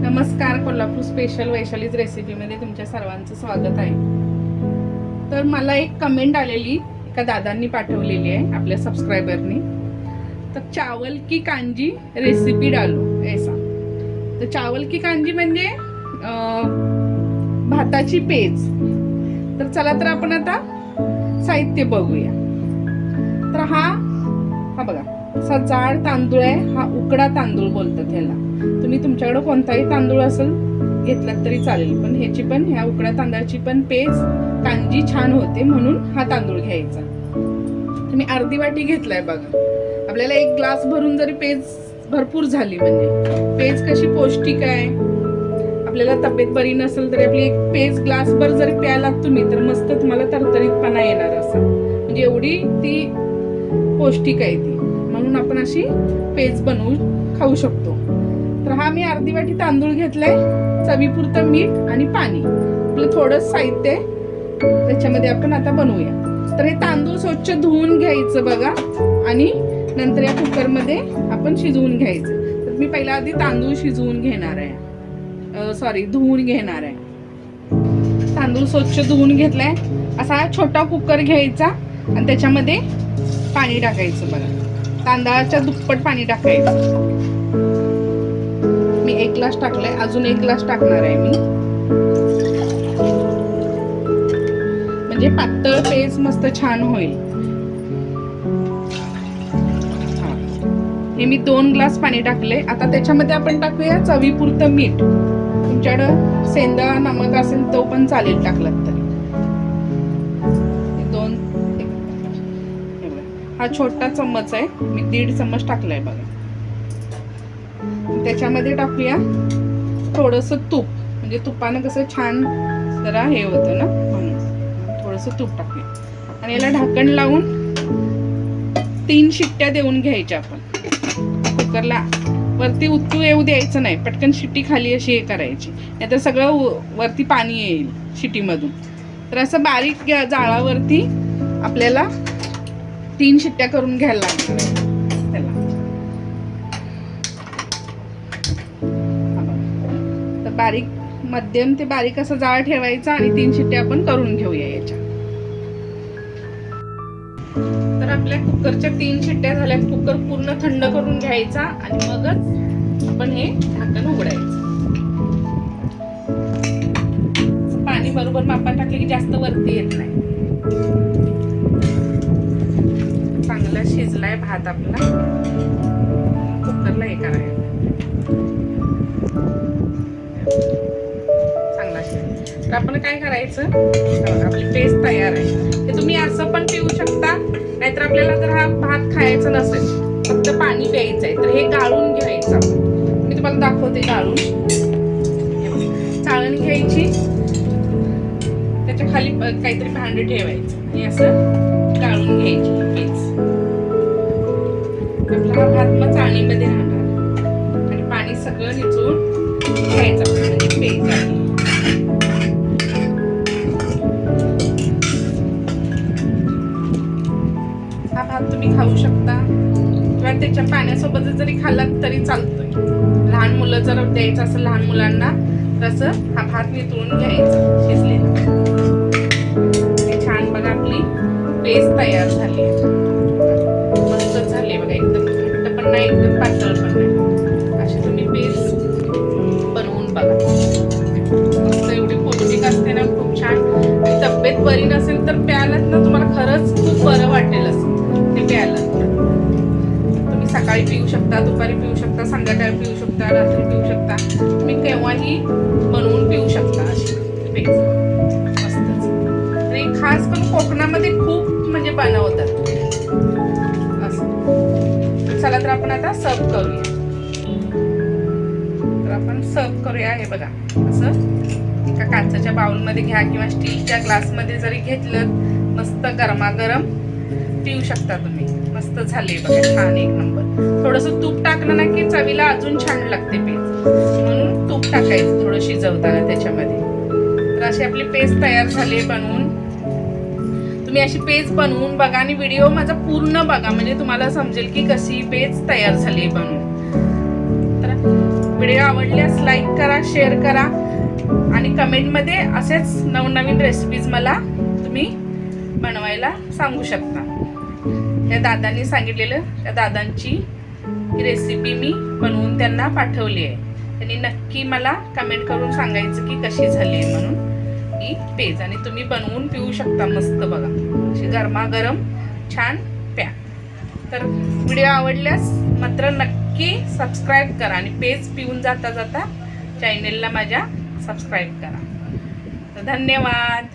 नमस्कार, कोल्हापूर स्पेशल वैशालीज रेसिपीमध्ये तुमच्या सर्वांचं स्वागत आहे. तर मला एक कमेंट आलेली एका दादांनी पाठवलेली आहे आपल्या सबस्क्रायबरनी. तर चावल की कांजी रेसिपी डालो ऐसा. तर चावल की कांजी म्हणजे भाताची पेज. तर चला तर आपण आता साहित्य बघूया. तर हा बघा, असा जाड तांदूळ आहे. हा उकडा तांदूळ बोलतात ह्याला. तुम्ही तुमच्याकडे कोणताही तांदूळ असेल घेतला तरी चालेल, पण ह्याची पण ह्या उकडा तांदळाची पण पेज कांजी छान होते, म्हणून हा तांदूळ घ्यायचा. तुम्ही अर्धी वाटी घेतलाय बघा. आपल्याला एक ग्लास भरून जरी पेज भरपूर झाली, म्हणजे पेज कशी पौष्टिक आहे. आपल्याला तब्येत बरी नसेल तरी आपली एक पेज ग्लासभर जरी प्यायला तुम्ही, तर मस्त तुम्हाला तरतरीतपणा येणार असं, म्हणजे एवढी ती पौष्टिक आहे ती. म्हणून आपण अशी पेज बनवून खाऊ शकतो. तर हा मी अर्धी वाटी तांदूळ घेतलाय, चवीपुरतं मीठ आणि पाणी, आपलं थोडं साहित्य त्याच्यामध्ये आपण आता बनवूया. तर हे तांदूळ स्वच्छ धुवून घ्यायचं बघा, आणि नंतर या कुकरमध्ये आपण शिजवून घ्यायचं. तर मी पहिला आधी तांदूळ शिजवून घेणार आहे, धुवून घेणार आहे. तांदूळ स्वच्छ धुवून घेतलाय. असा छोटा कुकर घ्यायचा आणि त्याच्यामध्ये पाणी टाकायचं बघा. तांदळाच्या दुप्पट पाणी टाकायचं. मी 1 ग्लास टाकलाय, अजून 1 ग्लास टाकणार आहे मी, म्हणजे पातळ पेज मस्त छान होईल. हे मी 2 ग्लास पाणी टाकले. आता त्याच्यामध्ये आपण टाकूया चवीपुरतं मीठ. तुमच्याकडं सेंदा नमक असेल तो पण चालेल टाकलात तरी. हा छोटा चम्मच आहे, मी 1.5 चम्मच टाकलाय बघा. त्याच्यामध्ये टाकूया थोडंसं तूप, म्हणजे तुपानं कसं छान जरा हे होतं ना, म्हणून थोडंसं तूप टाकूया. आणि याला ढाकण लावून 3 शिट्ट्या देऊन घ्यायच्या आपण. कुकरला वरती उतू येऊ द्यायचं नाही, पटकन शिट्टी खाली अशी हे करायची, नाहीतर सगळं वरती पाणी येईल शिट्टीमधून. तर असं बारीक जाळावरती आपल्याला 3 शिट्ट्या करून घ्यायला लागणार त्याला. तर बारीक मध्यम ते बारीक असं जाळ ठेवायचा आणि 3 शिट्ट्या आपण करून घेऊया याच्या. तर आपल्या कुकरच्या 3 शिट्ट्या झाल्यात. कुकर पूर्ण थंड करून घ्यायचा आणि मगच आपण हे ढाकण उघडायचं. पाणी बरोबर मापात टाकले की जास्त वरती येत नाही. चांगला शिजलाय भात आपला. कुकरला हे करायचं, चांगला शिजला. तर आपण काय करायचं, आपली पेस्ट तयार आहे. ते तुम्ही असं पण पिऊ शकता, नाहीतर आपल्याला जर हा भात खायचा नसेल, फक्त पाणी प्यायचंय, तर हे गाळून घ्यायचं. मी तुम्हाला दाखवते गाळून. चाळण घ्यायची, त्याच्या खाली काहीतरी भांड ठेवायचं आणि असं गाळून घ्यायची पेस्ट. आपला हा भात मग चाळणीमध्ये राहणार आणि पाणी सगळं निचून घ्यायचं, म्हणजे पेज आहे. हा भात तुम्ही खाऊ शकता किंवा त्याच्या पाण्यासोबत जरी खाल्लात तरी चालतोय. लहान मुलं जर द्यायचं असेल लहान मुलांना, तसं हा भात नितळून घ्यायचा शिजलेला. छान बघा आपली पेस्ट तयार झाली आहे. मस्त झाली बघा, एकदम घट्ट पण नाही, एकदम पातळ पण नाही. अशी तुम्ही पेस्ट बनवून बघा. मस्त एवढी पौष्टिक असते ना, खूप छान. तब्येत बरी नसेल तर प्यायलात ना, तुम्हाला खरंच खूप बरं वाटेल असं ते प्यायला. तुम्ही सकाळी पिऊ शकता, दुपारी पिऊ शकता, संध्याकाळी पिऊ शकता, रात्री पिऊ शकता. तुम्ही केव्हाही बनवून पिऊ शकता अशी पेस्ट. आणि खास करून कोकणामध्ये खूप म्हणजे बनवतात असं. चला तर आपण आता सर्व करूया. तर आपण सर्व करूया. हे बघा, असं एका काचेच्या बाउलमध्ये घ्या किंवा स्टीलच्या ग्लासमध्ये जरी घेतलं, मस्त गरमागरम पिऊ शकता तुम्ही. मस्त झाले बघा, छान एक नंबर. थोडंसं तूप टाकलं ना की चवीला अजून छान लागते पेस्ट, म्हणून तूप टाकायचं थोडं शिजवताना त्याच्यामध्ये. तर अशी आपली पेस्ट तयार झाली बनवून. तुम्ही अशी पेज बनवून बघा आणि व्हिडिओ माझा पूर्ण बघा, म्हणजे तुम्हाला समजेल की कशी पेज तयार झाली बनवून. तर व्हिडिओ आवडल्यास लाईक करा, शेअर करा आणि कमेंटमध्ये असेच नवनवीन रेसिपीज मला तुम्ही बनवायला सांगू शकता. त्या दादांनी सांगितलेलं, त्या दादांची ही रेसिपी मी बनवून त्यांना पाठवली आहे. त्यांनी नक्की मला कमेंट करून सांगायचं की कशी झाली आहे म्हणून ही पेज. आणि तुम्ही बनवून पिऊ शकता मस्त बघा, अशी गरमागरम छान प्या. तर व्हिडिओ आवडल्यास मात्र नक्की सबस्क्राईब करा आणि पेज पिऊन जाता जाता चॅनेलला माझ्या सबस्क्राईब करा. तर धन्यवाद.